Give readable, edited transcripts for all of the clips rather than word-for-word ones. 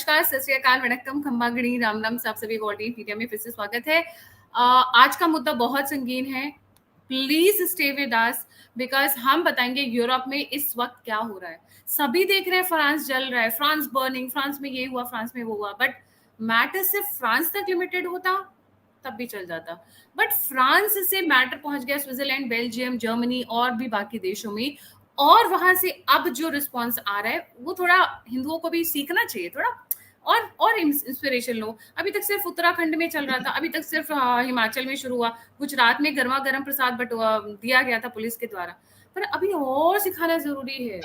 नमस्कार, सत श्री अकाल, वणक्कम, खम्बागणी, राम राम, आप सभी को ऑडियंस मीडिया में फिर से स्वागत है। आज का मुद्दा बहुत संगीन है। Please stay with us because हम बताएंगे यूरोप में इस वक्त क्या हो रहा है। सभी देख रहे हैं फ्रांस जल रहा है, फ्रांस बर्निंग, फ्रांस में ये हुआ, फ्रांस में वो हुआ, बट मैटर सिर्फ फ्रांस तक लिमिटेड होता तब भी चल जाता, बट फ्रांस से मैटर पहुंच गया स्विट्जरलैंड, बेल्जियम, जर्मनी और भी बाकी देशों में। और वहां से अब जो रिस्पॉन्स आ रहा है वो थोड़ा हिंदुओं को भी सीखना चाहिए, थोड़ा और इंस्पिरेशन लो। अभी तक सिर्फ उत्तराखंड में चल रहा था, अभी तक सिर्फ हिमाचल में शुरू हुआ, गुजरात में गर्मा गर्म प्रसाद दिया गया था पुलिस के द्वारा, पर अभी और सिखाना जरूरी है,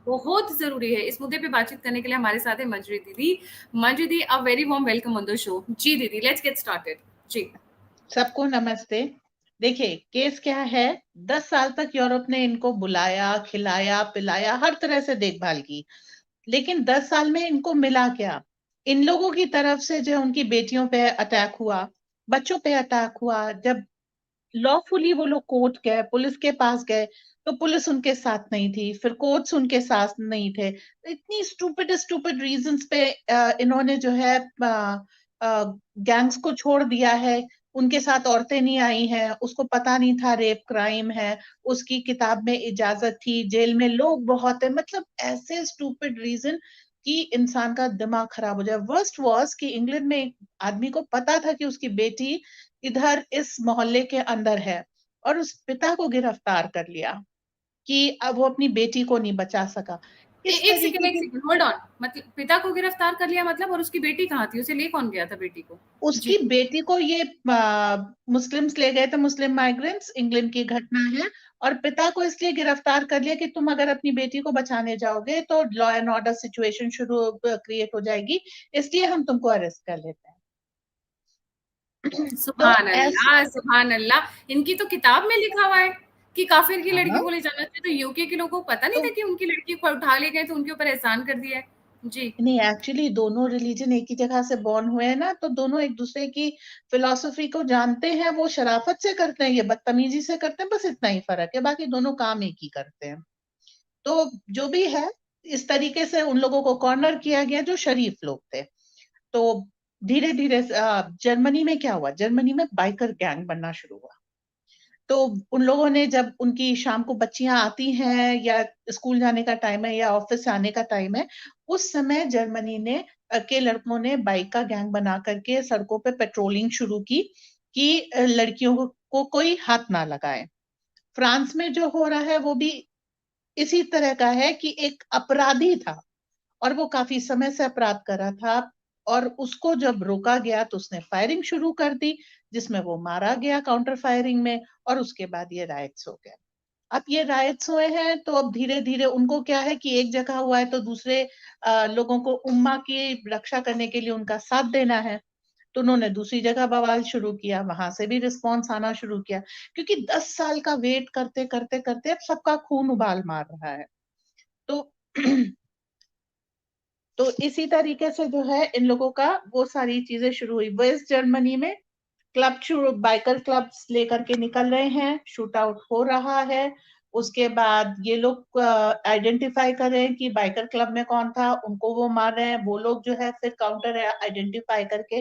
बहुत जरूरी है। इस मुद्दे पे बातचीत करने के लिए हमारे साथ है मंजरी दीदी। मंजरी दी, a very warm welcome on the show. जी दीदी, लेट्स गेट स्टार्टेड। जी सबको नमस्ते। देखिए केस क्या है, 10 साल तक यूरोप ने इनको बुलाया, खिलाया, पिलाया, हर तरह से देखभाल की, लेकिन 10 साल में इनको मिला क्या? इन लोगों की तरफ से जो उनकी बेटियों पे अटैक हुआ, बच्चों पे अटैक हुआ, जब लॉफुली वो लोग कोर्ट गए, पुलिस के पास गए, तो पुलिस उनके साथ नहीं थी, फिर कोर्ट्स उनके साथ नहीं थे। इतनी स्टूपिड स्टूपिड रीजंस पे इन्होंने जो है गैंग्स को छोड़ दिया है। उनके साथ औरतें नहीं आई हैं, उसको पता नहीं था रेप क्राइम है, उसकी किताब में इजाजत थी, जेल में लोग बहुत है। मतलब ऐसे स्टूपिड रीजन कि इंसान का दिमाग खराब हो जाए। वर्स्ट वॉज कि इंग्लैंड में एक आदमी को पता था कि उसकी बेटी इधर इस मोहल्ले के अंदर है, और उस पिता को गिरफ्तार कर लिया कि अब वो अपनी बेटी को नहीं बचा सका। इस एक तरीके की सेकंड होल्ड ऑन, मतलब पिता को गिरफ्तार कर लिया मतलब, और उसकी बेटी कहाँ थी? उसे ले कौन गया था बेटी को? उसकी जी बेटी को ये मुस्लिम्स ले गए थे, मुस्लिम माइग्रेंट्स, इंग्लैंड की घटना है। और पिता को इसलिए गिरफ्तार कर लिया कि तुम अगर अपनी बेटी को बचाने जाओगे तो लॉ एंड ऑर्डर सिचुएशन शुरू क्रिएट हो जाएगी, इसलिए हम तुमको अरेस्ट कर लेते हैं। तो सुभान अल्लाह, सुभान अल्लाह। इनकी तो किताब में लिखा हुआ है कि काफिर की लड़की हाँ, को ले जाना चाहिए, तो यूके के लोगों को पता नहीं तो था कि उनकी लड़की को उठा ले गए तो उनके ऊपर एहसान कर दिया है। जी नहीं, एक्चुअली दोनों रिलीजन एक ही जगह से बॉर्न हुए हैं ना, तो दोनों एक दूसरे की फिलॉसफी को जानते हैं। वो शराफत से करते हैं, ये बदतमीजी से करते हैं, बस इतना ही फर्क है, बाकी दोनों काम एक ही करते हैं। तो जो भी है, इस तरीके से उन लोगों को कॉर्नर किया गया जो शरीफ लोग थे। तो धीरे धीरे जर्मनी में क्या हुआ, जर्मनी में बाइकर गैंग बनना शुरू हुआ। तो उन लोगों ने, जब उनकी शाम को बच्चियां आती हैं या स्कूल जाने का टाइम है या ऑफिस आने का टाइम है, उस समय जर्मनी ने के लड़कों ने बाइक का गैंग बना करके सड़कों पे पेट्रोलिंग शुरू की कि लड़कियों को कोई हाथ ना लगाए। फ्रांस में जो हो रहा है वो भी इसी तरह का है कि एक अपराधी था और वो काफी समय से अपराध कर रहा था, और उसको जब रोका गया तो उसने फायरिंग शुरू कर दी, जिसमें वो मारा गया काउंटर फायरिंग में। और उसके बाद ये राइट्स हो गए। अब ये राइट्स हुए हैं तो अब धीरे धीरे उनको क्या है कि एक जगह हुआ है तो दूसरे लोगों को उम्मा की रक्षा करने के लिए उनका साथ देना है। तो उन्होंने दूसरी जगह बवाल शुरू किया, वहां से भी रिस्पॉन्स आना शुरू किया, क्योंकि 10 साल का वेट करते करते करते अब सबका खून उबाल मार रहा है। तो तो इसी तरीके से जो है इन लोगों का वो सारी चीजें शुरू हुई। वेस्ट जर्मनी में क्लब शुरू, बाइकर क्लब्स लेकर के निकल रहे हैं, शूट आउट हो रहा है। उसके बाद ये लोग आइडेंटिफाई कर रहे हैं कि बाइकर क्लब में कौन था, उनको वो मार रहे हैं। वो लोग जो है फिर काउंटर आइडेंटिफाई करके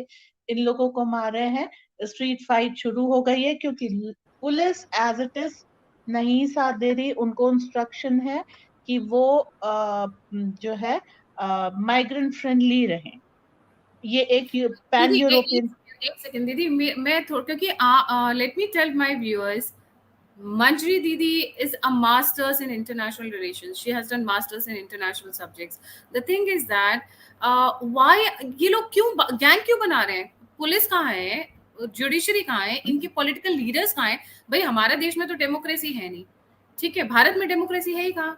इन लोगों को मार रहे हैं। स्ट्रीट फाइट शुरू हो गई है, क्योंकि पुलिस एज इट इज नहीं साथ दे रही। उनको इंस्ट्रक्शन है कि वो जो है माइग्रेंट फ्रेंडली रहें। ये एक पैन दीदी, यूरोपियन। एक सेकंड दीदी, मैं थोड़ा, क्योंकि let me tell my viewers, Manjri Didi is a master's in international relations. She has done masters in international subjects. The thing is that why ये लोग क्यों गैंग क्यों बना रहे हैं? पुलिस कहाँ है? जुडिशरी कहाँ है? इनके पॉलिटिकल लीडर्स कहाँ हैं? भाई हमारे देश में तो डेमोक्रेसी है नहीं, ठीक है, भारत में डेमोक्रेसी है ही कहाँ?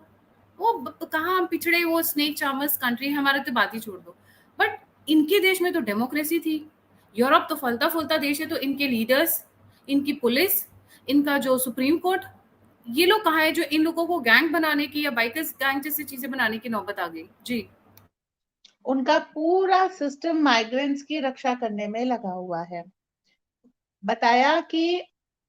वो कहाँ हम पिछड़े, वो स्नेक चार्मर्स कंट्री है, हमारे तो बात ही छोड़ दो। बट इनके देश में तो डेमोक्रेसी थी। यूरोप तो फलता फूलता देश है, तो इनके लीडर्स, इनकी पुलिस, इनका जो सुप्रीम कोर्ट, ये लोग कहाँ है जो इन लोगों को गैंग बनाने की या बाइकर्स गैंग जैसी चीजें बनाने की नौबत आ गई? जी उनका पूरा सिस्टम माइग्रेंट्स की रक्षा करने में लगा हुआ है। बताया कि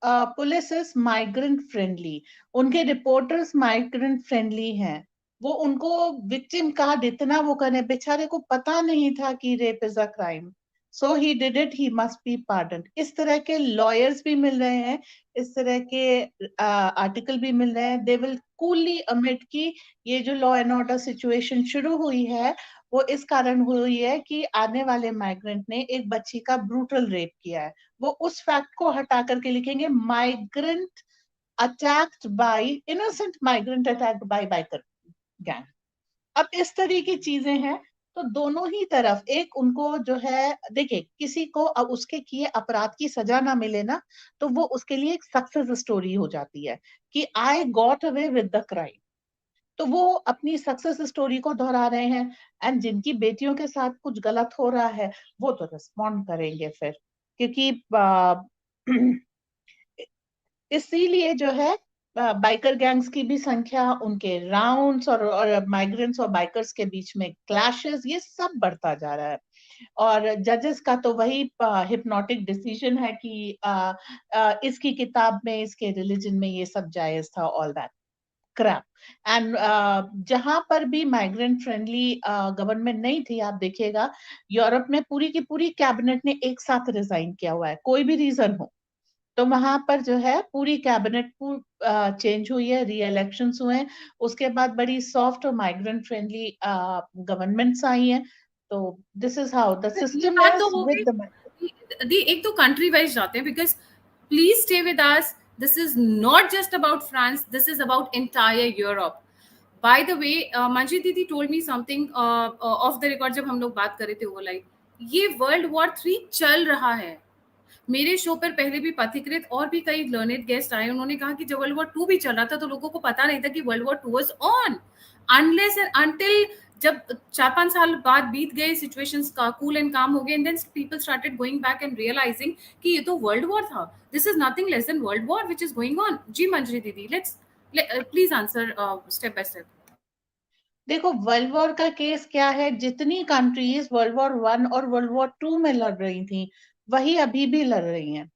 पुलिस इज माइग्रेंट फ्रेंडली, उनके रिपोर्टर्स माइग्रेंट फ्रेंडली हैं। वो उनको विक्टिम कार्ड इतना वो करे, बेचारे को पता नहीं था कि rape is a crime, so he did it, he must be pardon. इस तरह के लॉयर्स भी मिल रहे हैं, इस तरह के आर्टिकल भी मिल रहे हैं। दे विल कूलली अमिट कि ये जो लॉ एंड ऑर्डर सिचुएशन शुरू हुई है वो इस कारण हुई है कि आने वाले माइग्रेंट ने एक बच्ची का ब्रूटल रेप किया है। वो उस फैक्ट को हटा करके लिखेंगे migrant attacked by innocent migrant attacked by biker gang. अब इस तरह की चीजें हैं, तो दोनों ही तरफ एक उनको जो है, देखिए किसी को अब उसके किए अपराध की सजा ना मिले ना, तो वो उसके लिए एक सक्सेस स्टोरी हो जाती है कि I got away with the crime. तो वो अपनी सक्सेस स्टोरी को दोहरा रहे हैं। एंड जिनकी बेटियों के साथ कुछ गलत हो रहा है वो तो रिस्पॉन्ड करेंगे फिर, क्योंकि इसीलिए जो है बाइकर गैंग्स की भी संख्या, उनके राउंड्स और माइग्रेंट्स और बाइकर्स के बीच में क्लैशेस, ये सब बढ़ता जा रहा है। और जजेस का तो वही हिप्नोटिक डिसीजन है कि इसकी किताब में, इसके रिलीजन में ये सब जायज था, ऑल दैट क्रैप। एंड जहां पर भी माइग्रेंट फ्रेंडली गवर्नमेंट नहीं थी, आप देखिएगा यूरोप में पूरी की पूरी कैबिनेट ने एक साथ रिजाइन किया हुआ है, कोई भी रीजन हो। तो वहां पर जो है पूरी कैबिनेट चेंज हुई है, री इलेक्शंस हुए हैं, उसके बाद बड़ी सॉफ्ट और माइग्रेंट फ्रेंडली गवर्नमेंट्स आई हैं। तो दिस इज हाउ द ये सिस्टम बात तो इज हो विद द। गई। दी एक तो कंट्री वाइज जाते हैं, because please stay with us, this is not just about France, this is about entire Europe. By the way, मंजी दीदी told me something of the record, जब हम लोग बात कर रहे थे वो लाइक, ये वर्ल्ड वॉर 3 चल रहा है। मेरे शो पर पहले भी पथिकृत और भी कई लर्नेड गेस्ट आए, उन्होंने कहा कि जब वर्ल्ड वॉर 2 भी चल रहा था तो लोगों को पता नहीं था कि world war 2 was on, unless and until जब 4-5 साल बाद बीत गए, सिचुएशंस का कूल एंड काम हो गए, and then people started going back and realising कि ये तो वर्ल्ड वॉर था, this is nothing less than world war which is going on. जी मंजरी दीदी, let's please answer step by step. देखो वर्ल्ड वॉर का केस क्या है, जितनी कंट्रीज वर्ल्ड वॉर 1 और वर्ल्ड वॉर 2 में लड़ रही थी वही अभी भी लड़ रही हैं,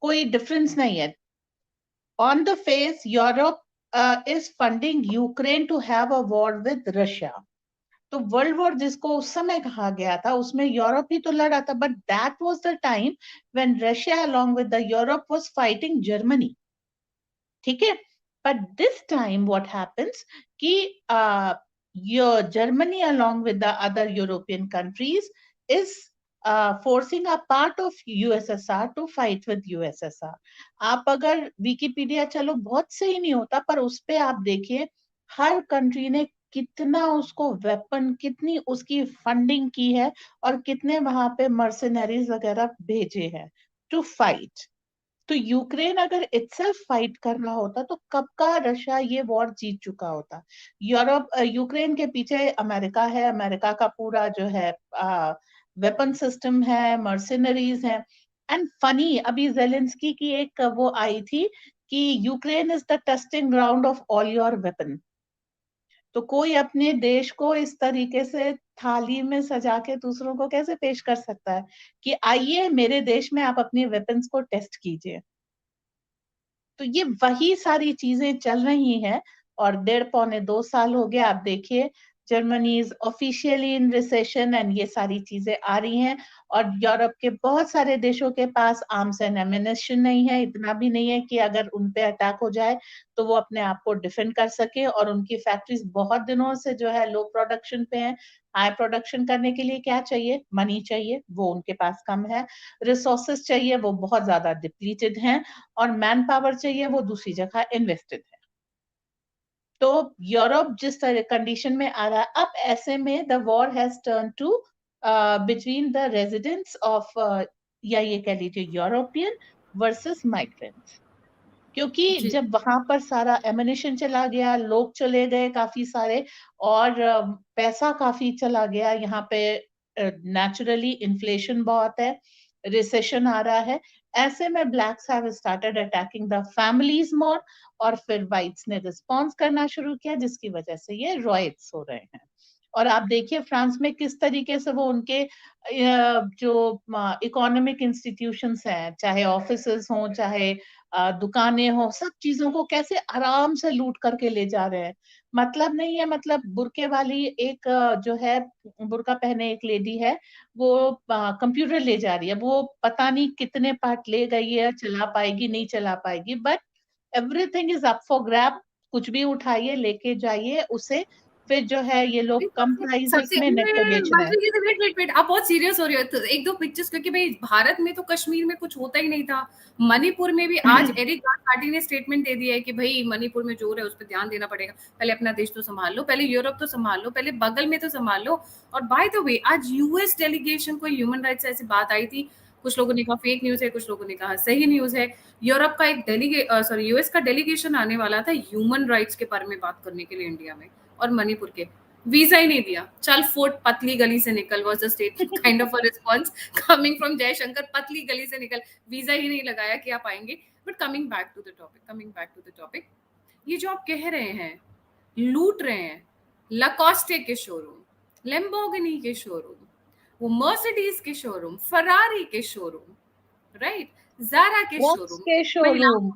कोई डिफरेंस नहीं है। On the face Europe is funding Ukraine to have a war with Russia. तो वर्ल्ड वॉर जिसको उस समय कहा गया था उसमें यूरोप ही तो लड़ा था, but that was the time when Russia along with the Europe was fighting Germany. ठीक है, but this time what happens कि your Germany along with the other European countries is forcing a part of USSR to fight with USSR। आप अगर Wikipedia, चलो बहुत सही नहीं होता पर उस पे आप देखिए हर कंट्री ने कितना उसको वेपन, कितनी उसकी फंडिंग की है और कितने वहां पे मर्सिनरीज वगैरह भेजे हैं टू फाइट। तो यूक्रेन अगर इटसेल्फ फाइट कर रहा होता तो कब का रशिया ये वॉर जीत चुका होता। यूरोप, यूक्रेन के पीछे अमेरिका है, अमेरिका का पूरा जो है वेपन सिस्टम है, मर्सिनरीज है। एंड फनी, अभी जेलेंस्की की एक वो आई थी कि Ukraine is the testing ground of all your weapon. तो कोई अपने देश को इस तरीके से थाली में सजा के दूसरों को कैसे पेश कर सकता है कि आइए मेरे देश में आप अपनी वेपन्स को टेस्ट कीजिए। तो ये वही सारी चीजें चल रही हैं और 1.5-2 साल हो गया। आप देखिए Germany is officially in recession and ये सारी चीजें आ रही हैं। और यूरोप के बहुत सारे देशों के पास आर्म्स एंड एमिनेशन नहीं है, इतना भी नहीं है कि अगर उन पे अटैक हो जाए तो वो अपने आप को डिफेंड कर सके। और उनकी फैक्ट्रीज बहुत दिनों से जो है लो प्रोडक्शन पे है। हाई प्रोडक्शन करने के लिए क्या चाहिए? मनी चाहिए, वो उनके पास कम है। रिसोर्सेस चाहिए, वो बहुत ज्यादा डिप्लीटेड हैं। और मैन पावर चाहिए, वो दूसरी जगह इन्वेस्टेड है। तो यूरोप जिस तरह कंडीशन में आ रहा है अब, ऐसे में the war has turn to between the residents of, या ये कह लीजिए यूरोपियन वर्सेस माइग्रेंट्स। क्योंकि जी जब वहां पर सारा एमिनेशन चला गया, लोग चले गए काफी सारे, और पैसा काफी चला गया यहाँ पे, नेचुरली इन्फ्लेशन बहुत है, रिसेशन आ रहा है। ऐसे में blacks have started attacking the families more, और फिर व्हाइट्स ने रिस्पॉन्स करना शुरू किया, जिसकी वजह से ये रॉयट्स हो रहे हैं। और आप देखिए फ्रांस में किस तरीके से वो उनके जो इकोनॉमिक इंस्टीट्यूशंस हैं, चाहे ऑफिसेस हों, चाहे दुकानें हो, सब चीजों को कैसे आराम से लूट करके ले जा रहे हैं। मतलब नहीं है, मतलब बुरके वाली एक जो है, बुरका पहने एक लेडी है, वो कंप्यूटर ले जा रही है, वो पता नहीं कितने पार्ट ले गई है, चला पाएगी नहीं चला पाएगी, but everything is up for grab. कुछ भी उठाइए, लेके जाइए उसे, फिर जो है ये लोग कम प्राइजेस सबसे में नेट पे बेच रहे हैं। वेट वेट वेट, आप बहुत सीरियस हो रहे हो। तो एक दो पिक्चर्स, क्योंकि भाई भारत में तो कश्मीर में कुछ होता ही नहीं था, मणिपुर में भी आज एरिक पार्टी ने स्टेटमेंट दे दिया है कि भाई मणिपुर में जो है उस पर ध्यान देना पड़ेगा। पहले अपना देश तो संभाल लो, पहले यूरोप तो संभाल लो, पहले बगल में तो संभाल लो। और बाय द वे, आज यूएस डेलीगेशन को ह्यूमन राइट्स ऐसी बात आई थी, कुछ लोगों ने कहा फेक न्यूज है, कुछ लोगों ने कहा सही न्यूज है। यूरोप का एक यूएस का डेलीगेशन आने वाला था ह्यूमन राइट्स के बारे में बात करने के लिए इंडिया में, और मणिपुर के वीजा ही नहीं दिया। चल फुट, पतली गली से निकल, was the state kind of a response coming from Jaishankar, पतली गली से निकल, वीजा ही नहीं लगाया कि आप आएंगे। But coming back to the topic, ये जो आप कह रहे हैं लूट रहे हैं, लकॉस्टे के शोरूम, लेम्बोर्गिनी के शोरूम, वो मर्सिडीज के शोरूम, फरारी के शोरूम, राइट, ज़ारा के शोरूम, के शोरूम।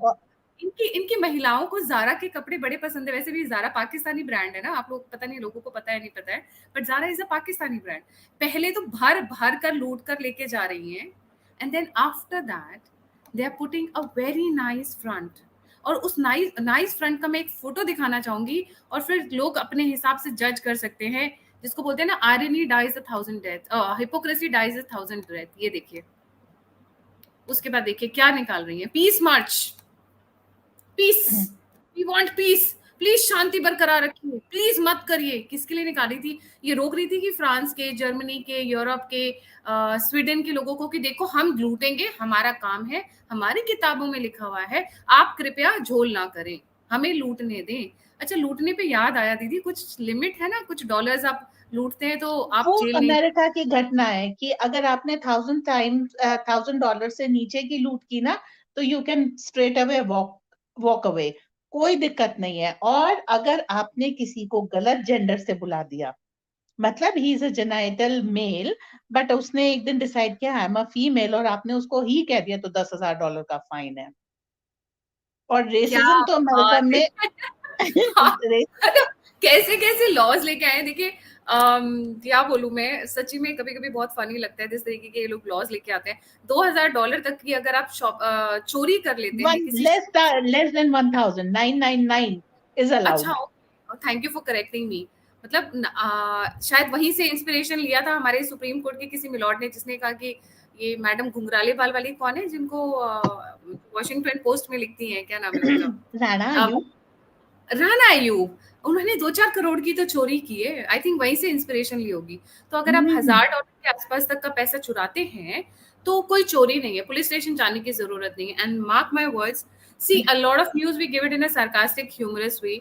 इनकी महिलाओं को ज़ारा के कपड़े बड़े पसंद है। वैसे भी ज़ारा पाकिस्तानी ब्रांड है ना, आप लोग पता नहीं, लोगों को पता है नहीं पता है, but Zaara is a Pakistani brand. पहले तो भर भर कर लूट कर लेके जा रही हैं, and then after that they are putting a very nice front. और उस नाइस फ्रंट का मैं एक फोटो दिखाना चाहूंगी, और फिर लोग अपने हिसाब से जज कर सकते हैं, जिसको बोलते हैं ना, irony dies 1,000 death, hypocrisy dies 1,000 death. ये देखिए, उसके बाद देखिए क्या निकाल रही है, peace march, peace, we want peace, please शांति बरकरार रखिए, प्लीज मत करिए। किसके लिए निकाली थी? ये रोक रही थी कि फ्रांस के, जर्मनी के, यूरोप के, स्वीडन के लोगों को कि देखो हम लूटेंगे, हमारा काम है, हमारी किताबों में लिखा हुआ है, आप कृपया झोल ना करें, हमें लूटने दें। अच्छा, लूटने पे याद आया दीदी, कुछ लिमिट है ना, कुछ डॉलर्स आप लूटते हैं तो आप वो जेल नहीं। अमेरिका की घटना है कि अगर आपने $1,000 से नीचे की लूट की ना, तो you can straight away walk away, कोई दिक्कत नहीं है। और अगर आपने किसी को गलत जेंडर से बुला दिया, मतलब he is a genital male, but उसने एक दिन डिसाइड किया आई एम अ फीमेल, और आपने उसको ही कह दिया, तो $10,000 का फाइन है। और क्या रेसिज्म तो अमेरिका बात है। में हाँ, मतलब कैसे कैसे लॉज लेके आए। देखिए, क्या बोलूं मैं, सच्ची में कभी कभी बहुत फनी लगता है जिस तरीके के ये लोग लॉज लेके आते हैं। $2,000 तक की अगर आप चोरी कर लेते हैं किसी, less than 1,000, 999 is अच्छा, allowed. Thank you for correcting me. मतलब शायद वहीं से इंस्पिरेशन लिया था हमारे सुप्रीम कोर्ट के किसी मिलॉर्ड ने, जिसने कहा कि ये मैडम घुंघराले बाल वाली कौन है, जिनको वॉशिंगटन पोस्ट में लिखती हैं, क्या नाम है उनका, राणा अब आयू। राना आयूब। उन्होंने 2-4 करोड़ की तो चोरी की है, आई थिंक वहीं से इंस्पिरेशन ली होगी। तो अगर आप $1,000 के आसपास तक का पैसा चुराते हैं तो कोई चोरी नहीं है, पुलिस स्टेशन जाने की जरूरत नहीं है। And mark my words, see a lot of news we give it in a sarcastic humorous way,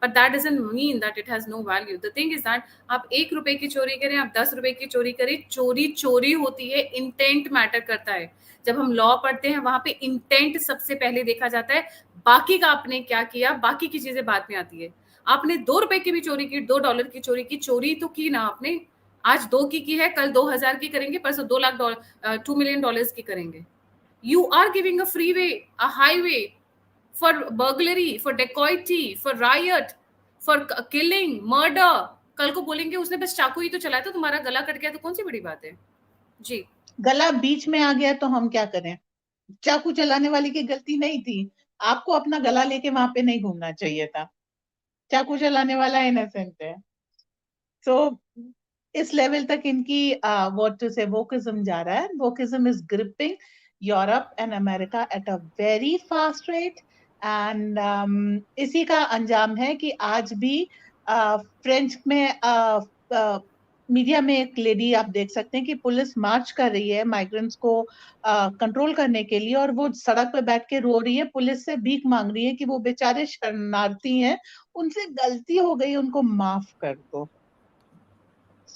but that doesn't mean that it has no value. The thing is that आप ₹1 की चोरी करें, आप ₹10 की चोरी करें, चोरी चोरी होती है, इंटेंट मैटर करता है। जब हम लॉ पढ़ते हैं वहां पे इंटेंट सबसे पहले देखा जाता है, बाकी का आपने क्या किया, बाकी की चीजें बाद में आती है। आपने ₹2 की भी चोरी की, $2 की चोरी की, चोरी तो की ना आपने। आज 2 की है, कल 2,000 की करेंगे, परसों $2 लाख, $2 million की करेंगे। You are giving a freeway, a highway for burglary, for dacoity, for riot, for killing, murder. कल को बोलेंगे उसने बस चाकू ही तो चलाया था, तुम्हारा गला कट गया, तो कौन सी बड़ी बात है जी। गला बीच में आ गया तो हम क्या करें? चाकू चलाने वाली की गलती नहीं थी, आपको अपना गला लेके वहां पे नहीं घूमना चाहिए था, चाकू चलाने वाला इनोसेंट है। सो इस लेवल तक इनकी व्हाट टू से वोकिज्म जा रहा है। Wokeism is gripping Europe and America at a very fast rate, and इसी का अंजाम है कि आज भी फ्रेंच में मीडिया में एक लेडी आप देख सकते हैं कि पुलिस मार्च कर रही है माइग्रेंट्स को कंट्रोल करने के लिए, और वो सड़क पे बैठ के रो रही है, पुलिस से भीख मांग रही है कि वो बेचारे शरणार्थी हैं, उनसे गलती हो गई, उनको माफ कर दो।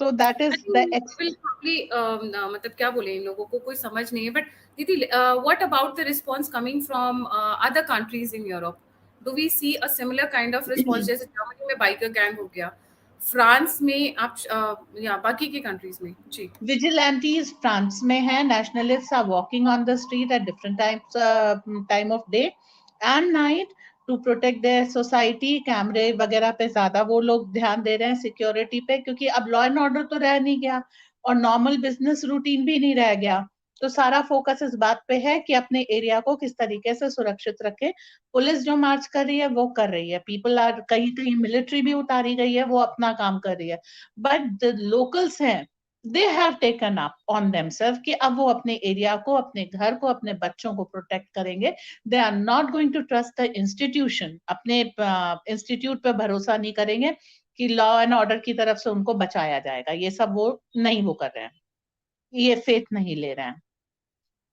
So that I is think the they will probably, मतलब क्या बोले, इन लोगों को कोई समझ नहीं है। बट दीदी, what about the response coming from other countries in Europe? Do we see a similar kind of response? जैसे जर्मनी में बाइकर गैंग हो गया, फ्रांस में आप, या बाकी के कंट्रीज में जी। vigilantes फ्रांस में है, nationalists are walking on the street at different times time of day and night to protect their society. कैमरे वगैरह पे ज्यादा वो लोग ध्यान दे रहे हैं, सिक्योरिटी पे, क्योंकि अब लॉ एंड ऑर्डर तो रह नहीं गया और नॉर्मल बिजनेस रूटीन भी नहीं रह गया। तो सारा फोकस इस बात पे है कि अपने एरिया को किस तरीके से सुरक्षित रखें। पुलिस जो मार्च कर रही है वो कर रही है, पीपल आर, कहीं कहीं मिलिट्री भी उतारी गई है, वो अपना काम कर रही है, बट द लोकल्स हैं, they have taken up on themselves कि अब वो अपने एरिया को, अपने घर को, अपने बच्चों को प्रोटेक्ट करेंगे। They are not going to trust the institution, अपने इंस्टीट्यूट पे भरोसा नहीं करेंगे कि लॉ एंड ऑर्डर की तरफ से उनको बचाया जाएगा। ये सब वो नहीं वो कर रहे हैं, ये फेथ नहीं ले रहे हैं।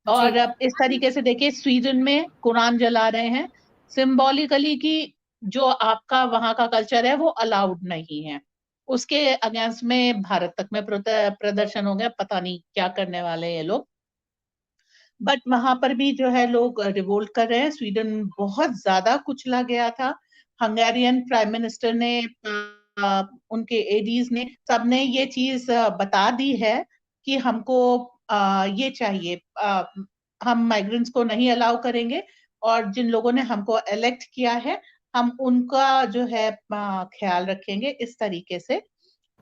जी। और अब इस तरीके से देखिए, स्वीडन में कुरान जला रहे हैं सिंबॉलिकली, कि जो आपका वहां का कल्चर है वो अलाउड नहीं है। उसके अगेंस्ट में भारत तक में प्रदर्शन हो गया, पता नहीं क्या करने वाले हैं ये लोग। बट वहां पर भी जो है लोग रिवोल्ट कर रहे हैं। स्वीडन बहुत ज्यादा कुचला गया था। हंगेरियन प्राइम मिनिस्टर ने, उनके एडीज ने, सबने ये चीज बता दी है कि हमको ये चाहिए, हम माइग्रेंट्स को नहीं अलाउ करेंगे, और जिन लोगों ने हमको इलेक्ट किया है हम उनका जो है ख्याल रखेंगे। इस तरीके से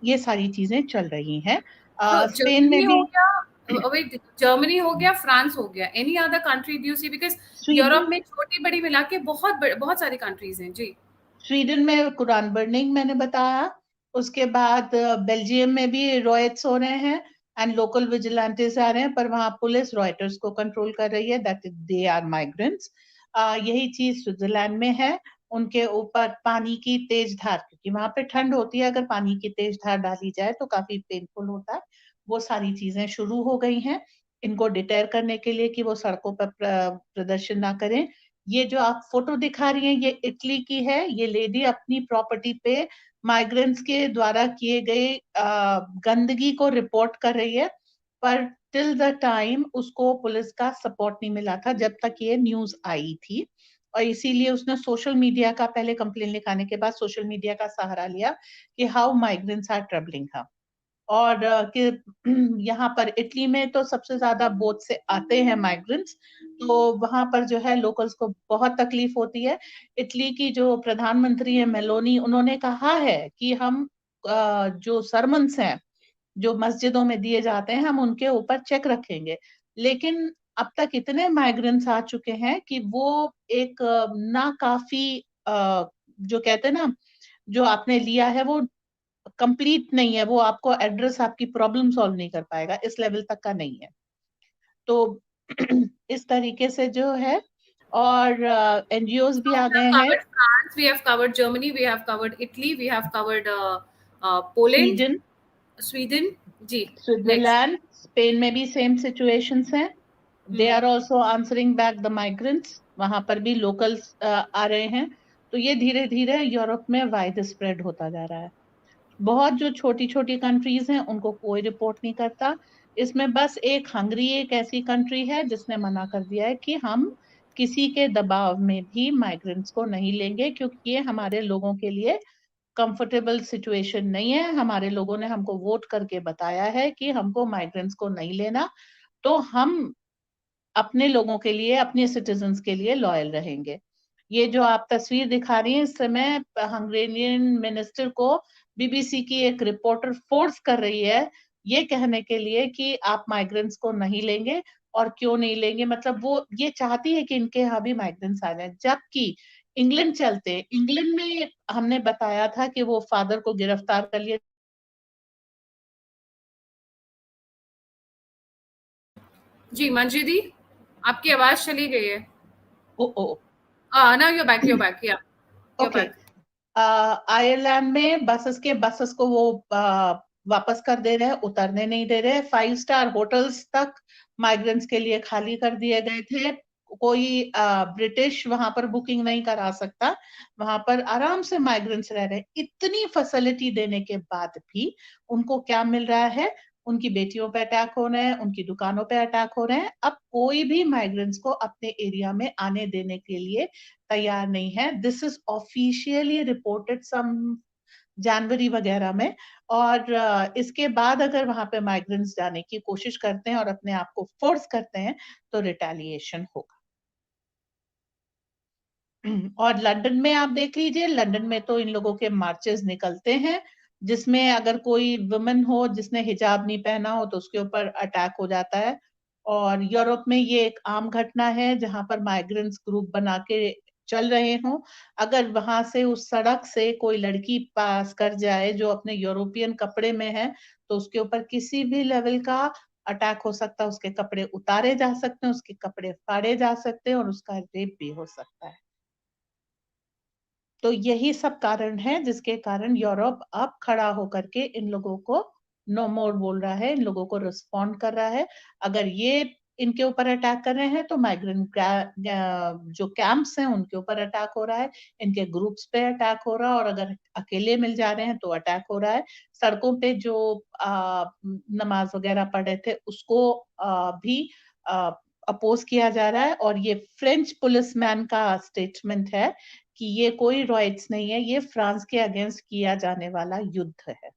ये सारी चीजें चल रही हैं। तो स्पेन में जर्मनी हो भी, गया, वेट, जर्मनी हो गया, फ्रांस हो गया, any other country do you see? Because Europe Sweden में छोटी बड़ी मिला के बहुत सारी कंट्रीज हैं। जी। स्वीडन में कुरान बर्निंग मैंने बताया। उसके बाद बेल्जियम में भी रॉयट्स हो रहे हैं एंड लोकल विजिलेंटेस आ रहे हैं, पर वहां पुलिस रॉयटर्स को कंट्रोल कर रही है, दैट दे आर माइग्रेंट्स। यही चीज स्विट्जरलैंड में है। उनके ऊपर पानी की तेज धार, क्योंकि वहां पे ठंड होती है, अगर पानी की तेज धार डाली जाए तो काफी पेनफुल होता है। वो सारी चीजें शुरू हो गई हैं इनको डिटेर करने के लिए कि वो सड़कों पर प्रदर्शन ना करें। ये जो आप फोटो दिखा रही हैं ये इटली की है। ये लेडी अपनी प्रॉपर्टी पे माइग्रेंट्स के द्वारा किए गए गंदगी को रिपोर्ट कर रही है, पर टिल द टाइम उसको पुलिस का सपोर्ट नहीं मिला था जब तक ये न्यूज आई थी। और इसीलिए उसने सोशल मीडिया का, पहले कंप्लेन लिखाने के बाद सोशल मीडिया का सहारा लिया कि हाउ माइग्रेंट्स आर ट्रबलिंग हर। और कि यहाँ पर इटली में तो सबसे ज्यादा बोट से आते हैं माइग्रेंट्स, तो वहां पर जो है लोकल्स को बहुत तकलीफ होती है। इटली की जो प्रधानमंत्री है मेलोनी, उन्होंने कहा है कि हम जो सरमन्स हैं जो मस्जिदों में दिए जाते हैं हम उनके ऊपर चेक रखेंगे। लेकिन अब तक इतने माइग्रेंट्स आ चुके हैं कि वो एक ना काफी जो कहते हैं ना, जो आपने लिया है वो कंप्लीट नहीं है, वो आपको एड्रेस, आपकी प्रॉब्लम सॉल्व नहीं कर पाएगा, इस लेवल तक का नहीं है। तो इस तरीके से जो है, और एनजीओज भी So आ we have गए हैं। covered France, we have covered Germany, we have covered Italy, we have covered Poland, Sweden, Sweden. जी। नेक्स्ट। स्विट्जरलैंड, स्पेन में भी सेम सिचुएशंस हैं। They are also answering back the migrants, वहां पर भी locals आ रहे हैं। तो ये धीरे धीरे यूरोप में वाइड स्प्रेड होता जा रहा है। बहुत जो छोटी छोटी कंट्रीज हैं उनको कोई रिपोर्ट नहीं करता। इसमें बस एक हंगरी एक ऐसी कंट्री है जिसने मना कर दिया है कि हम किसी के दबाव में भी माइग्रेंट्स को नहीं लेंगे, क्योंकि ये हमारे लोगों के लिए कंफर्टेबल सिचुएशन नहीं है। हमारे लोगों ने हमको वोट करके बताया है कि हमको माइग्रेंट्स को नहीं लेना, तो हम अपने लोगों के लिए, अपने सिटीजन्स के लिए लॉयल रहेंगे। ये जो आप तस्वीर दिखा रही हैं, इस समय हंगेरियन मिनिस्टर को बीबीसी की एक रिपोर्टर फोर्स कर रही है ये कहने के लिए कि आप माइग्रेंट्स को नहीं लेंगे। और क्यों नहीं लेंगे, मतलब वो ये चाहती है कि इनके यहाँ भी माइग्रेंट्स आ जाए। जबकि इंग्लैंड चलते, इंग्लैंड में हमने बताया था कि वो फादर को गिरफ्तार कर लिया। जी मंजी दी, आपकी आवाज चली गई है। ओ ओ ना यू बैक, यू बैक, या यू ओके। बैक। आयरलैंड में बसेस को वो वापस कर दे रहे हैं, उतरने नहीं दे रहे। 5 स्टार होटल्स तक माइग्रेंट्स के लिए खाली कर दिए गए थे। कोई ब्रिटिश वहां पर बुकिंग नहीं करा सकता, वहां पर आराम से माइग्रेंट्स रह रहे हैं। इतनी फैसिलिटी देने के बाद भी उनको क्या मिल रहा है? उनकी बेटियों पे अटैक हो रहे हैं, उनकी दुकानों पे अटैक हो रहे हैं। अब कोई भी माइग्रेंट्स को अपने एरिया में आने देने के लिए तैयार नहीं है। दिस इज ऑफिशियली रिपोर्टेड सम जनवरी वगैरह में। और इसके बाद अगर वहां पे माइग्रेंट्स जाने की कोशिश करते हैं और अपने आप को फोर्स करते हैं तो रिटेलिएशन होगा। और लंदन में आप देख लीजिए, लंदन में तो इन लोगों के मार्चेस निकलते हैं, जिसमें अगर कोई वुमेन हो जिसने हिजाब नहीं पहना हो तो उसके ऊपर अटैक हो जाता है। और यूरोप में ये एक आम घटना है, जहां पर माइग्रेंट्स ग्रुप बना के चल रहे हों, अगर वहां से उस सड़क से कोई लड़की पास कर जाए जो अपने यूरोपियन कपड़े में है, तो उसके ऊपर किसी भी लेवल का अटैक हो सकता है, उसके कपड़े उतारे जा सकते हैं, उसके कपड़े फाड़े जा सकते हैं और उसका रेप भी हो सकता है। तो यही सब कारण है जिसके कारण यूरोप अब खड़ा होकर के इन लोगों को नो मोर बोल रहा है, इन लोगों को रिस्पॉन्ड कर रहा है। अगर ये इनके ऊपर अटैक कर रहे हैं तो माइग्रेंट जो कैंप्स हैं उनके ऊपर अटैक हो रहा है, इनके ग्रुप्स पे अटैक हो रहा है, और अगर अकेले मिल जा रहे हैं तो अटैक हो रहा है। सड़कों पे जो नमाज वगैरह पढ़ रहे थे उसको भी अपोज किया जा रहा है। और ये फ्रेंच पुलिसमैन का स्टेटमेंट है कि ये कोई रॉयट्स नहीं है, ये फ्रांस के अगेंस्ट किया जाने वाला युद्ध है,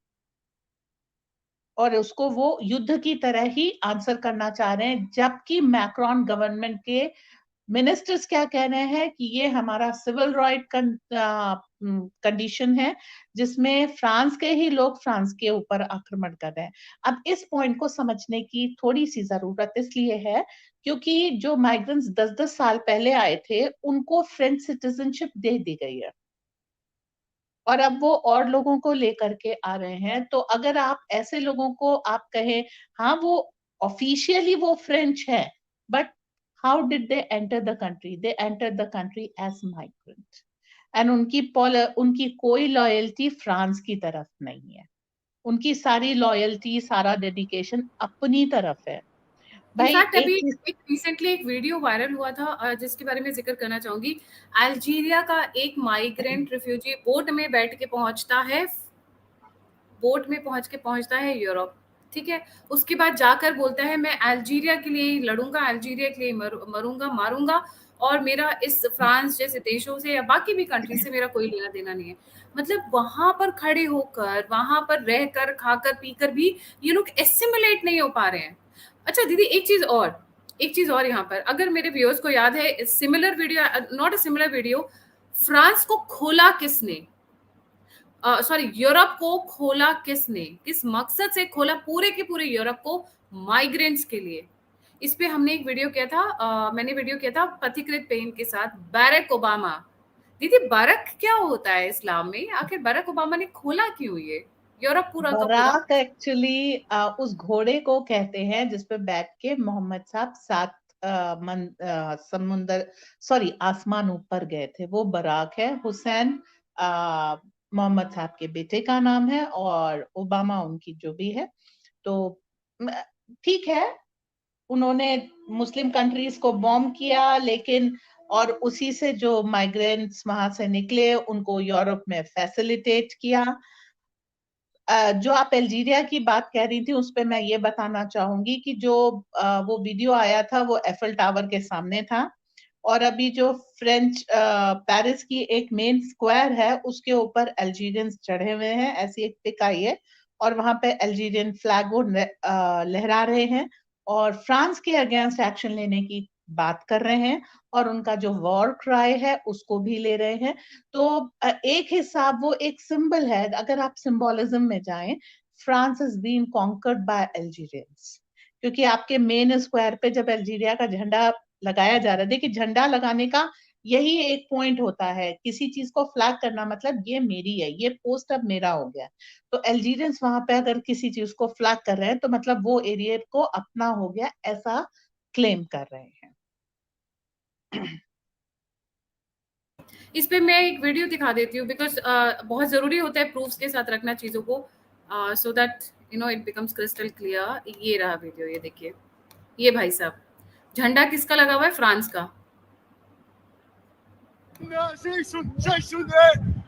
और उसको वो युद्ध की तरह ही आंसर करना चाह रहे हैं। जबकि मैक्रोन गवर्नमेंट के मिनिस्टर्स क्या कह रहे हैं कि ये हमारा सिविल राइट कंडीशन है, जिसमें फ्रांस के ही लोग फ्रांस के ऊपर आक्रमण कर रहे हैं। अब इस पॉइंट को समझने की थोड़ी सी जरूरत इसलिए है क्योंकि जो माइग्रेंट्स 10-10 साल पहले आए थे उनको फ्रेंच सिटीजनशिप दे दी गई है, और अब वो और लोगों को लेकर के आ रहे हैं। तो अगर आप ऐसे लोगों को आप कहें, हाँ वो ऑफिशियली वो फ्रेंच है, but how did they enter the country? They enter the country as migrant, and उनकी कोई लॉयल्टी फ्रांस की तरफ नहीं है, उनकी सारी लॉयल्टी, सारा डेडिकेशन अपनी तरफ है। भाई इनफैक्ट अभी एक चीज, एक रिसेंटली एक वीडियो वायरल हुआ था जिसके बारे में जिक्र करना चाहूंगी। अल्जीरिया का एक माइग्रेंट रिफ्यूजी बोट में बैठ के पहुंचता है, बोट में पहुंचता है यूरोप, ठीक है। उसके बाद जाकर बोलता है मैं अल्जीरिया के लिए लड़ूंगा, अल्जीरिया के लिए मरूंगा मारूंगा, और मेरा इस फ्रांस जैसे देशों से या बाकी भी कंट्री से मेरा कोई लेना देना नहीं है। मतलब वहां पर खड़े होकर, वहां पर रहकर, खाकर पीकर भी ये लोग एसिमुलेट नहीं हो पा रहे हैं। अच्छा दीदी, एक चीज और यहाँ पर, अगर मेरे व्यूअर्स को याद है, similar video, not a similar video, France को खोला किसने, सॉरी यूरोप को खोला किसने, किस मकसद से खोला पूरे के पूरे यूरोप को? माइग्रेंट्स के लिए। इस पे हमने एक वीडियो किया था, मैंने वीडियो किया था पथिकृत पेन के साथ, बैरक ओबामा। दीदी बरक क्या होता है इस्लाम में? आखिर बरक ओबामा ने खोला क्यों ये यूरोप पूरा का पूरा? बराक एक्चुअली उस घोड़े को कहते हैं जिसपे बैठ के मोहम्मद साहब सात समुंदर, सॉरी, आसमान ऊपर गए थे, वो बराक है। हुसैन मोहम्मद साहब के बेटे का नाम है, और ओबामा उनकी जो भी है। तो ठीक है, उन्होंने मुस्लिम कंट्रीज को बॉम्ब किया, लेकिन और उसी से जो माइग्रेंट्स वहां से निकले उनको यूरोप में फैसिलिटेट किया। जो आप अल्जीरिया की बात कह रही थी उस पे मैं ये बताना चाहूंगी कि जो वो वीडियो आया था वो एफएल टावर के सामने था, और अभी जो फ्रेंच पेरिस की एक मेन स्क्वायर है उसके ऊपर अल्जीरियंस चढ़े हुए हैं, ऐसी एक पिक आई है, और वहां पे अल्जीरियन फ्लैग वो लहरा रहे हैं और फ्रांस के अगेंस्ट एक्शन लेने की बात कर रहे हैं, और उनका जो वॉर क्राई है उसको भी ले रहे हैं। तो एक हिसाब वो एक सिंबल है, अगर आप सिंबोलिज्म में जाएं, France is been conquered by Algerians, क्योंकि आपके मेन स्क्वायर पे जब अल्जीरिया का झंडा लगाया जा रहा है, देखिए झंडा लगाने का यही एक पॉइंट होता है, किसी चीज को फ्लैग करना मतलब ये मेरी है, ये पोस्ट अब मेरा हो गया। तो अल्जीरियंस वहां पे अगर किसी चीज को फ्लैग कर रहे हैं तो मतलब वो एरिया को अपना हो गया, ऐसा क्लेम कर रहे हैं। इस पे मैं एक वीडियो दिखा देती हूँ, बिकॉज बहुत जरूरी होता है प्रूफ्स के साथ रखना चीजों को, so that it becomes crystal clear. ये रहा वीडियो, ये देखिए, ये भाई साहब, झंडा किसका लगा हुआ है? फ्रांस का।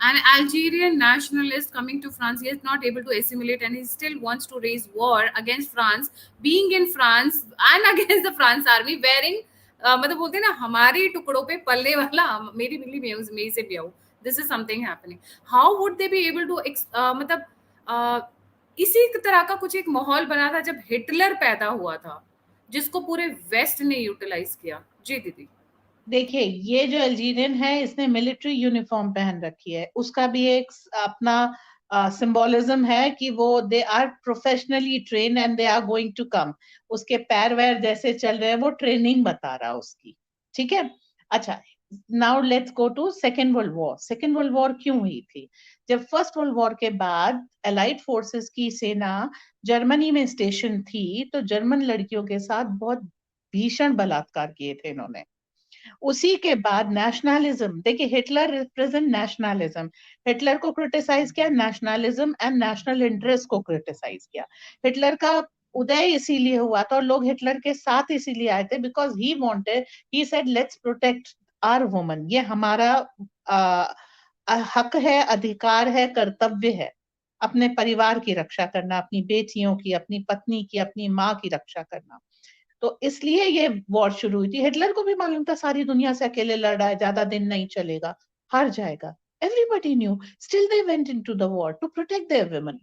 An Algerian nationalist coming to France, he is not able to assimilate and he still wants to raise war against France, being in France and against the France army, wearing मतलब बोलते हैं ना, हमारी टुकड़ों पे पलने वाला, मेरी बिल्ली में से भी आओ, this is something happening. How would they be able to मतलब इसी तरह का कुछ एक माहौल बना था जब हिटलर पैदा हुआ था, जिसको पूरे वेस्ट ने यूटिलाइज किया। जी दीदी। देखिए, ये जो अल्जीरियन है इसने मिलिट्री यूनिफॉर्म पहन रखी है, उसका भी एक अपना सिंबोलिज्म है कि वो they are professionally train and they are going to come. उसके पैर वैर जैसे चल रहे हैं वो ट्रेनिंग बता रहा उसकी, ठीक है। अच्छा, now let's go to second world war. Second world war क्यों हुई थी? जब फर्स्ट वर्ल्ड वॉर के बाद अलाइड फोर्सेस की सेना जर्मनी में स्टेशन थी तो जर्मन लड़कियों के साथ बहुत भीषण बलात्कार किए थे इन्होंने। उसी के बाद नेशनलिज्म, देखिए हिटलर रिप्रेजेंट नेशनलिज्म, हिटलर को क्रिटिसाइज किया, नेशनलिज्म एंड नेशनल इंटरेस्ट को क्रिटिसाइज किया। हिटलर का उदय इसीलिए हुआ था और लोग हिटलर के साथ इसीलिए आए थे because he wanted, he said let's protect our woman, ये हमारा हक है, अधिकार है, कर्तव्य है अपने परिवार की रक्षा करना, अपनी बेटियों की, अपनी पत्नी की, अपनी माँ की रक्षा करना। तो इसलिए ये वॉर शुरू हुई थी। हिटलर को भी मालूम था सारी दुनिया से अकेले लड़ रहा है, ज्यादा दिन नहीं चलेगा, हार जाएगा। Everybody knew. Still they went into the war to protect their women.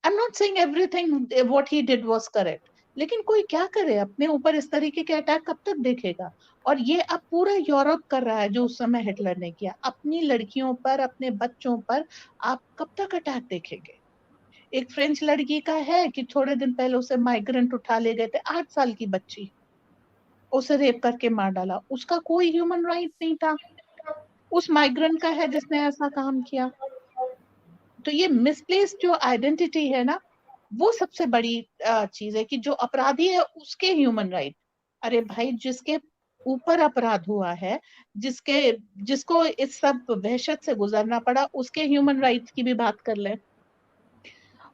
I'm not saying everything what he did was correct. लेकिन कोई क्या करे, अपने ऊपर इस तरीके के अटैक कब तक देखेगा? और ये अब पूरा यूरोप कर रहा है जो उस समय हिटलर ने किया, अपनी लड़कियों पर, अपने बच्चों पर आप कब तक अटैक देखेंगे? एक फ्रेंच लड़की का है कि थोड़े दिन पहले उसे माइग्रेंट उठा ले गए थे, 8 साल की बच्ची, उसे रेप करके मार डाला, उसका कोई ह्यूमन राइट नहीं था। उस माइग्रेंट का है जिसने ऐसा काम किया। तो ये मिसप्लेस्ड जो आइडेंटिटी है ना, वो सबसे बड़ी चीज है कि जो अपराधी है उसके ह्यूमन राइट। अरे भाई, जिसके ऊपर अपराध हुआ है, जिसको इस सब वहशत से गुजरना पड़ा, उसके ह्यूमन राइट्स की भी बात कर ले।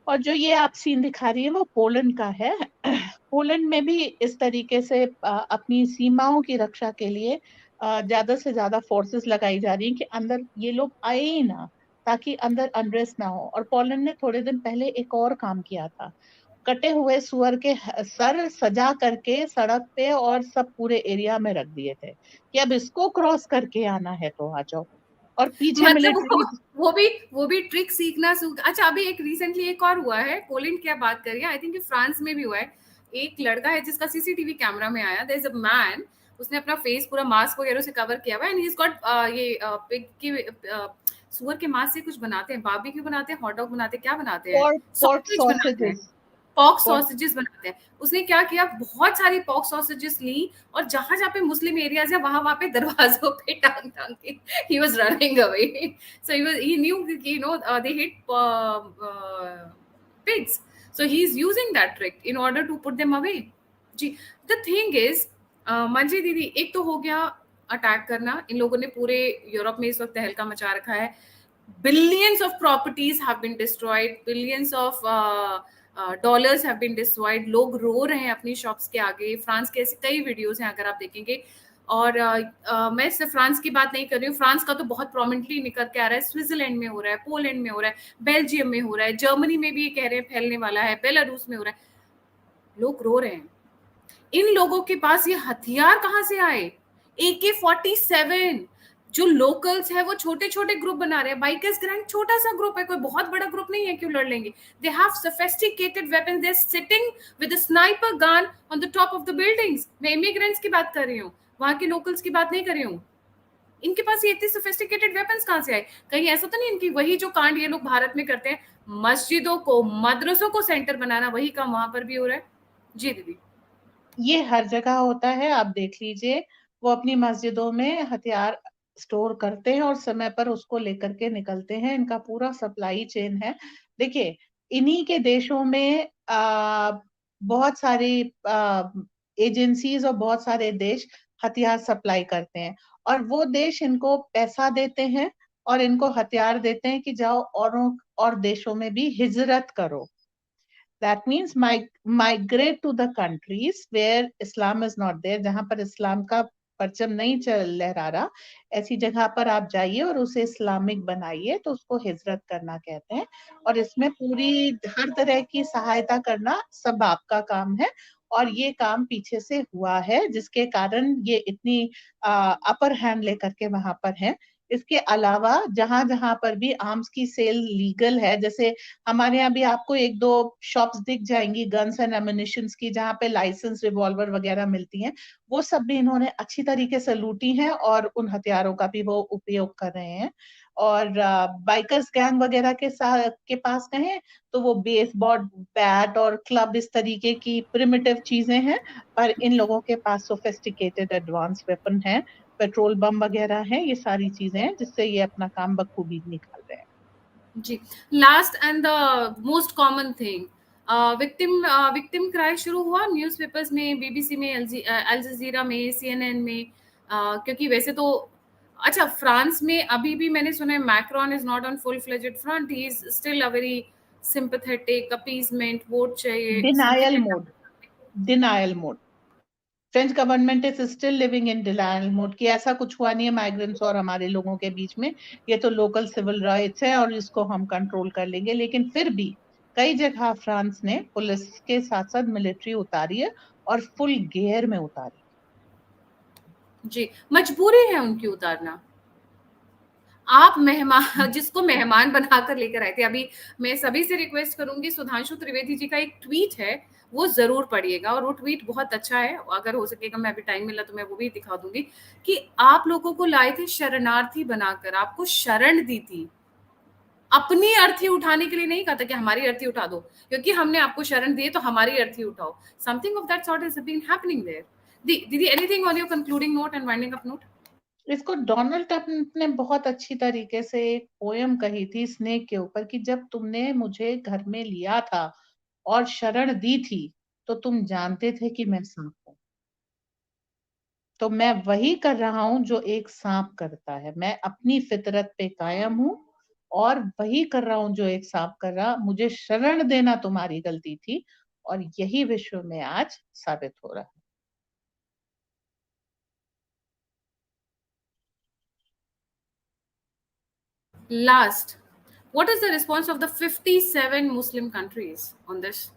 और जो ये आप सीन दिखा रही है वो पोलैंड का है। पोलैंड में भी इस तरीके से अपनी सीमाओं की रक्षा के लिए ज्यादा से ज्यादा फोर्सेस लगाई जा रही हैं कि अंदर ये लोग आए ही ना, ताकि अंदर अनरेस्ट ना हो। और पोलैंड ने थोड़े दिन पहले एक और काम किया था, कटे हुए सुअर के सर सजा करके सड़क पे और सब पूरे एरिया में रख दिए थे कि अब इसको क्रॉस करके आना है तो आ जाओ। और पीछे मतलब मिलिट्री, वो भी ट्रिक सीखना अच्छा, अभी एक रिसेंटली एक और हुआ है, पोलैंड क्या बात करिए, आई थिंक फ्रांस में भी हुआ है। एक लड़का है जिसका सीसीटीवी कैमरा में आया, देयर इज अ मैन, उसने अपना फेस पूरा मास्क वगैरह से कवर किया हुआ है एंड ही इज गॉट ये पिग की सुअर के मांस से कुछ बनाते हैं, बारबेक्यू बनाते हैं, हॉट डॉग बनाते हैं, क्या बनाते हैं, पोर्क सॉसेज बनाते हैं, सॉसेजेस, पॉक सॉसेजेस बनाते हैं। उसने क्या किया, बहुत सारी पॉक सॉसेजेस ली और जहां जहां पे मुस्लिम एरियाज है वहां पे दरवाजों पे टांग टांग के he was running away. So he new you know they hit pigs, so he is using that trick in order to put them away। जी, the thing is मंजी दीदी, एक तो हो गया अटैक करना, इन लोगों ने पूरे यूरोप में इस वक्त तहलका मचा रखा है, billions of properties have been destroyed, billions of dollars have been destroyed, लोग रो रहे हैं अपनी शॉप्स के आगे। फ्रांस के ऐसे कई वीडियोस हैं अगर आप देखेंगे। और मैं सिर्फ फ्रांस की बात नहीं कर रही हूँ, फ्रांस का तो बहुत प्रोमिनेंटली निकल के आ रहा है, स्विट्जरलैंड में हो रहा है, पोलैंड में हो रहा है, बेल्जियम में हो रहा है, जर्मनी में भी ये कह रहे हैं फैलने वाला है, बेलारूस में हो रहा है। लोग रो रहे हैं। इन लोगों के पास ये हथियार कहाँ से आए? AK-47। जो लोकल्स है वो छोटे छोटे ग्रुप बना रहे हैं, बाइकर्स गैंग छोटा सा ग्रुप है, कोई बहुत बड़ा ग्रुप नहीं है, क्यों लड़ लेंगे? They have sophisticated weapons, they are sitting with a sniper gun on the top of the buildings. मैं इमिग्रेंट्स की बात कर रही हूँ, वहां के लोकल्स की बात नहीं कर रही हूँ। इनके पास ये इतने सोफिस्टिकेटेड वेपन्स कहाँ से आए? कहीं ऐसा तो नहीं इनकी वही जो कांड ये लोग भारत में करते हैं, मस्जिदों को, मदरसों को सेंटर बनाना, वही काम वहां पर भी हो रहा है। जी दीदी। ये हर जगह होता है, आप देख लीजिए। वो अपनी मस्जिदों में हथियार स्टोर करते हैं और समय पर उसको लेकर के निकलते हैं, इनका पूरा सप्लाई चेन है। देखिए, इन्हीं के देशों में बहुत सारी एजेंसीज और बहुत सारे देश हथियार सप्लाई करते हैं और वो देश इनको पैसा देते हैं और इनको हथियार देते हैं कि जाओ औरों और देशों में भी हिजरत करो। That means migrate to the countries where Islam is not there, जहां पर इस्लाम का परचम नहीं लहरा रहा, ऐसी जगह पर आप जाइए और उसे इस्लामिक बनाइए, तो उसको हिजरत करना कहते हैं। और इसमें पूरी हर तरह की सहायता करना सब आपका काम है और ये काम पीछे से हुआ है जिसके कारण ये इतनी अपर हैंड लेकर के वहां पर है। इसके अलावा जहां जहां पर भी आर्म्स की सेल लीगल है, जैसे हमारे यहाँ भी आपको एक दो शॉप्स दिख जाएंगी गन्स एंड एम्युनिशंस की, जहां पे लाइसेंस रिवॉल्वर वगैरह मिलती हैं, वो सब भी इन्होंने अच्छी तरीके से लूटी हैं और उन हथियारों का भी वो उपयोग कर रहे हैं। और बाइकर्स गैंग वगैरह के पास कहें तो वो बेसबॉल बैट और क्लब इस तरीके की प्रिमिटिव चीजें हैं, पर इन लोगों के पास सोफिस्टिकेटेड एडवांस वेपन है, पेट्रोल बम वगैरह है, ये सारी चीजें हैं जिससे ये अपना काम बखूबी निकाल रहे हैं। जी, last and the most common thing, victim cry शुरू हुआ न्यूज़पेपर्स में, बीबीसी में, अल जजीरा में, सीएनएन में, क्योंकि वैसे तो अच्छा फ्रांस में अभी भी मैंने सुना है Macron is not on full fledged front, he is still a very sympathetic, appeasement, vote चाहिए, denial mode. French government is still living in denial mode कि ऐसा कुछ हुआ नहीं है माइग्रेंट्स और हमारे लोगों के बीच में, ये तो लोकल सिविल राइट्स है और इसको हम कंट्रोल कर लेंगे। लेकिन फिर भी कई जगह फ्रांस ने पुलिस के साथ साथ मिलिट्री उतारी है और फुल गियर में उतारी। जी, मजबूरी है उनकी उतारना। आप मेहमान, जिसको मेहमान बनाकर लेकर आए थे, अभी मैं सभी से रिक्वेस्ट करूंगी, सुधांशु त्रिवेदी जी का एक ट्वीट है वो जरूर पढ़िएगा, और वो ट्वीट बहुत अच्छा है, अगर हो सकेगा मैं अभी टाइम मिला तो मैं वो भी दिखा दूंगी, कि आप लोगों को लाए थे शरणार्थी बनाकर, आपको शरण दी थी, अपनी अर्थी उठाने के लिए नहीं कहा था कि हमारी अर्थी उठा दो, क्योंकि हमने आपको शरण दी तो हमारी अर्थी उठाओ। Something of that sort is been happening there. दीदी, anything on your concluding note and winding up note? इसको डोनाल्ड ट्रंप ने बहुत अच्छी तरीके से एक पोयम कही थी स्नेक के ऊपर कि जब तुमने मुझे घर में लिया था और शरण दी थी तो तुम जानते थे कि मैं सांप हूं। तो मैं वही कर रहा हूं जो एक सांप करता है, मैं अपनी फितरत पे कायम हूं और वही कर रहा हूं जो एक सांप कर रहा। मुझे शरण देना तुम्हारी गलती थी और यही विश्व में आज साबित हो रहा है। Last, what is the response of the 57 Muslim countries on this?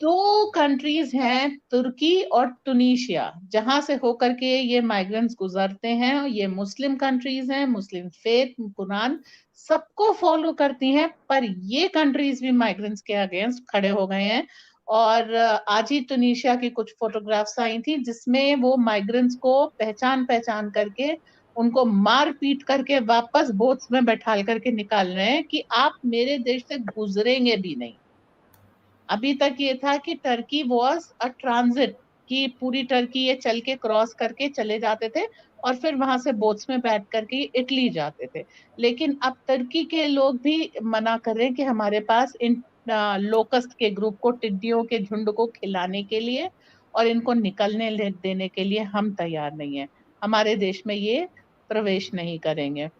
दो कंट्रीज हैं, तुर्की और टुनीशिया, जहां से होकर के ये माइग्रेंट्स गुजरते हैं। ये मुस्लिम कंट्रीज हैं, मुस्लिम फेथ, कुरान सबको फॉलो करती हैं, पर ये कंट्रीज भी माइग्रेंट्स के अगेंस्ट खड़े हो गए हैं। और आज ही टुनीशिया की कुछ फोटोग्राफ्स आई थी जिसमें वो माइग्रेंट्स को पहचान पहचान करके उनको मार पीट करके वापस बोट्स में बैठाल करके निकाल रहे हैं कि आप मेरे देश से गुजरेंगे भी नहीं। अभी तक ये था कि टर्की वॉज अ ट्रांजिट, कि पूरी टर्की ये चल के क्रॉस करके चले जाते थे और फिर वहां से बोट्स में बैठ करके इटली जाते थे। लेकिन अब टर्की के लोग भी मना कर रहे हैं कि हमारे पास इन लोकस्ट के ग्रुप को, टिड्डियों के झुंड को खिलाने के लिए और इनको निकलने देने के लिए हम तैयार नहीं है, हमारे देश में ये प्रवेश नहीं करेंगे।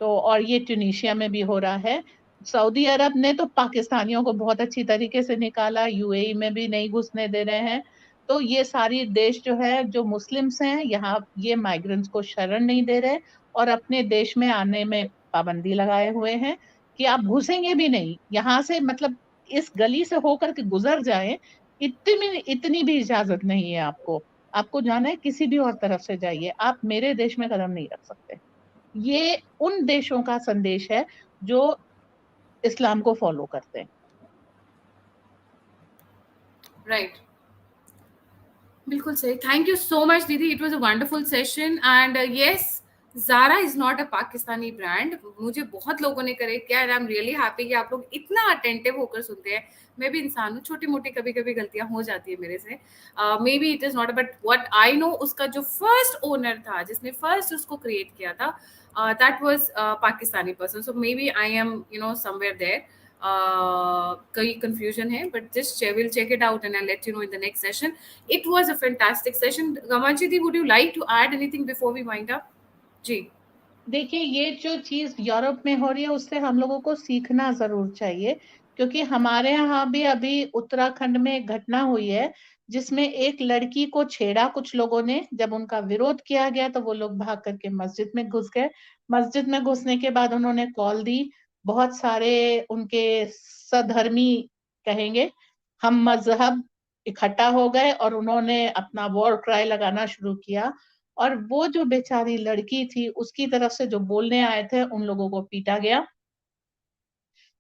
तो और ये ट्यूनीशिया में भी हो रहा है। सऊदी अरब ने तो पाकिस्तानियों को बहुत अच्छी तरीके से निकाला, यूएई में भी नहीं घुसने दे रहे हैं। तो ये सारी देश जो है, जो मुस्लिम्स हैं यहाँ, ये माइग्रेंट्स को शरण नहीं दे रहे और अपने देश में आने में पाबंदी लगाए हुए हैं कि आप घुसेंगे भी नहीं यहाँ से, मतलब इस गली से होकर के गुजर जाए, इतनी भी इजाजत नहीं है आपको। आपको जाना है किसी भी और तरफ से जाइए, आप मेरे देश में कदम नहीं रख सकते। ये उन देशों का संदेश है जो इस्लाम को फॉलो करते हैं। राइट, बिल्कुल सही। थैंक यू सो मच दीदी, it was a wonderful session. And yes, Zaara is not a Pakistani brand. मुझे बहुत लोगों ने करेक्ट किया and I am really happy कि आप लोग इतना अटेंटिव होकर सुनते हैं। मैं भी इंसान हूँ, छोटी मोटी कभी कभी गलतियां हो जाती है मेरे से, may be it is not, but what I know, उसका जो फर्स्ट ओनर था, जिसने फर्स्ट उसको क्रिएट किया था, that was Pakistani person. So maybe I am somewhere there, कई confusion है, but just we'll check it out and I'll let you know in the next session. It was a fantastic session. Gamanji di, would you like to add anything before we wind up? जी, देखिए, ये जो चीज Europe में हो रही है उससे हम लोगों को सीखना जरूर चाहिए, क्योंकि हमारे यहाँ भी अभी उत्तराखंड में एक घटना हुई है जिसमें एक लड़की को छेड़ा कुछ लोगों ने। जब उनका विरोध किया गया तो वो लोग भाग करके मस्जिद में घुस गए। मस्जिद में घुसने के बाद उन्होंने कॉल दी, बहुत सारे उनके सधर्मी कहेंगे हम मजहब इकट्ठा हो गए और उन्होंने अपना वॉर क्राई लगाना शुरू किया और वो जो बेचारी लड़की थी उसकी तरफ से जो बोलने आए थे उन लोगों को पीटा गया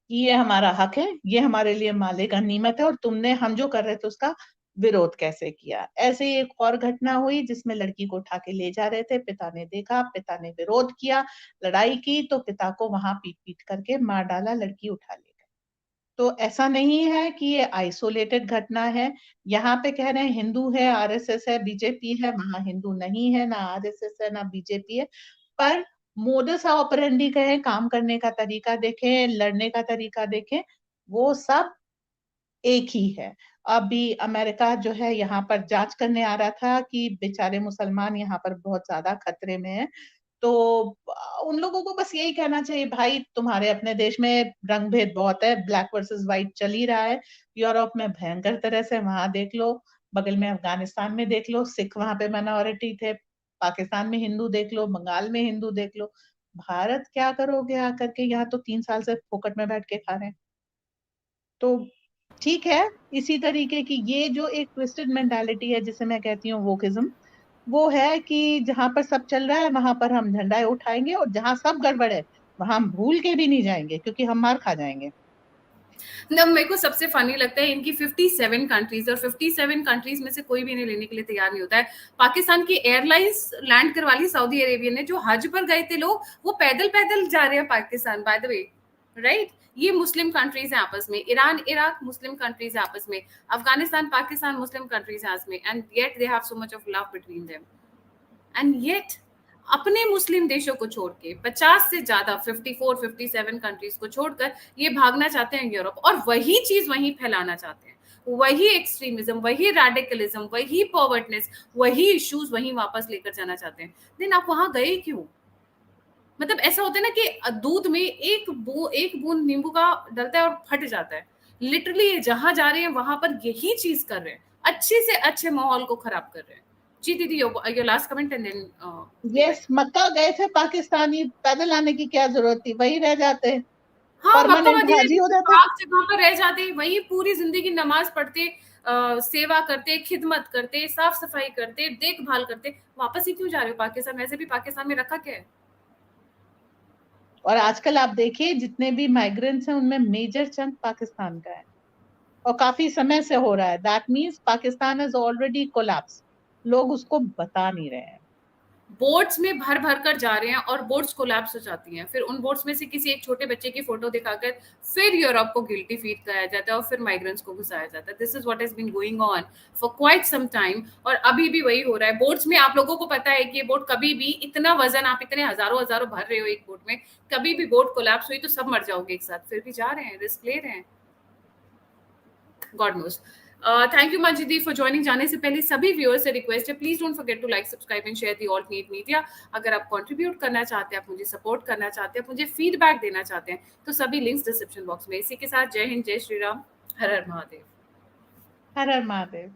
कि ये हमारा हक है, ये हमारे लिए माले गनीमत है और तुमने हम जो कर रहे थे उसका विरोध कैसे किया। ऐसे ही एक और घटना हुई जिसमें लड़की को उठा के ले जा रहे थे, पिता ने देखा, पिता ने विरोध किया, लड़ाई की, तो पिता को वहां पीट पीट करके मार डाला, लड़की उठा ले गए। तो ऐसा नहीं है कि ये आइसोलेटेड घटना है। यहाँ पे कह रहे हैं हिंदू है, आरएसएस है, बीजेपी है, वहां हिंदू नहीं है, ना आरएसएस है, ना बीजेपी है, पर मोडस ऑपरेंडी कहें, काम करने का तरीका देखें, लड़ने का तरीका देखें, वो सब एक ही है। अभी अमेरिका जो है यहाँ पर जांच करने आ रहा था कि बेचारे मुसलमान यहाँ पर बहुत ज्यादा खतरे में हैं। तो उन लोगों को बस यही कहना चाहिए, भाई तुम्हारे अपने देश में रंग भेद बहुत है, ब्लैक वर्सेस व्हाइट चल ही रहा है, यूरोप में भयंकर तरह से, वहां देख लो, बगल में अफगानिस्तान में देख लो, सिख वहां पे माइनॉरिटी थे, पाकिस्तान में हिंदू देख लो, बंगाल में हिंदू देख लो। भारत क्या करोगे आकर के, यहाँ तो 3 साल से फोकट में बैठ के खा रहे हैं। तो ठीक है, इसी तरीके की ये जो एक ट्विस्टेड मेंटालिटी है जिसे मैं कहती हूँ वोकिज्म, वो है कि जहां पर सब चल रहा है वहां पर हम झंडा उठाएंगे और जहां सब गड़बड़ है वहां हम भूल के भी नहीं जाएंगे क्योंकि हम मार खा जाएंगे। ना मेरे को सबसे फनी लगता है इनकी 57 कंट्रीज, और 57 कंट्रीज में से कोई भी इन्हें लेने के लिए तैयार नहीं होता है। पाकिस्तान की एयरलाइंस लैंड करवा ली सऊदी अरेबिया ने, जो हज पर गए थे लोग वो पैदल पैदल जा रहे हैं Pakistan, by the way, right. ये मुस्लिम कंट्रीज हैं आपस में, ईरान इराक मुस्लिम कंट्रीज है आपस में, अफगानिस्तान पाकिस्तान मुस्लिम कंट्रीज है आपस में, and yet they have so much of love between them. And yet अपने मुस्लिम देशों को छोड़ के 50 से ज्यादा 54-57 कंट्रीज को छोड़कर ये भागना चाहते हैं यूरोप, और वही चीज वहीं फैलाना चाहते हैं, वही एक्सट्रीमिज्म, वही रेडिकलिज्म, वही पॉवर्टनेस, वही इश्यूज वहीं वापस लेकर जाना चाहते हैं। देन आप वहां गए क्यों? मतलब ऐसा होता है ना कि दूध में एक बूंद नींबू का डलता है और फट जाता है। लिटरली जहां जा रहे हैं वहां पर यही चीज कर रहे हैं, अच्छे से अच्छे माहौल को खराब कर रहे हैं। जी दीदी, your last comment and then yes, Mecca गए थे पाकिस्तानी, पैदल आने की क्या जरूरत थी, वही रह जाते, हाँ, मक्का परमानेंट मदीना हाजी हो जाते। पाक जगह पर रह जाते, वही पूरी जिंदगी नमाज पढ़ते, सेवा करते, खिदमत करते, साफ सफाई करते, देखभाल करते, वापस ही क्यों जा रहे हो पाकिस्तान? वैसे भी पाकिस्तान में रखा क्या है? और आजकल आप देखिए जितने भी माइग्रेंट्स हैं उनमें मेजर चंक पाकिस्तान का है और काफी समय से हो रहा है। That means Pakistan is already collapse, लोग उसको बता नहीं रहे हैं। बोट्स में भर भर कर जा रहे हैं और बोट्स कोलैप्स हो जाती हैं, फिर उन बोट्स में से किसी एक छोटे बच्चे की फोटो दिखाकर फिर यूरोप को गिल्टी फील कराया जाता है और फिर माइग्रेंट्स को घुसाया जाता है। This is what has been going on for quite some time, और अभी भी वही हो रहा है। बोट्स में आप लोगों को पता है कि ये बोट कभी भी, इतना वजन आप इतने हजारों हजारों भर रहे हो एक बोट में, कभी भी बोट कोलैप्स हुई तो सब मर जाओगे एक साथ, फिर भी जा रहे हैं, रिस्क ले रहे हैं। God knows. Thank you Manjidi for joining. जाने से पहले सभी व्यूअर्स से रिक्वेस्ट है, please don't forget to like, subscribe and share the alternate media. अगर आप कंट्रीब्यूट करना चाहते हैं, आप मुझे सपोर्ट करना चाहते हैं, मुझे फीडबैक देना चाहते हैं, तो सभी लिंक्स डिस्क्रिप्शन बॉक्स में। इसी के साथ जय हिंद, जय श्री राम, हर हर महादेव। हर हर महादेव।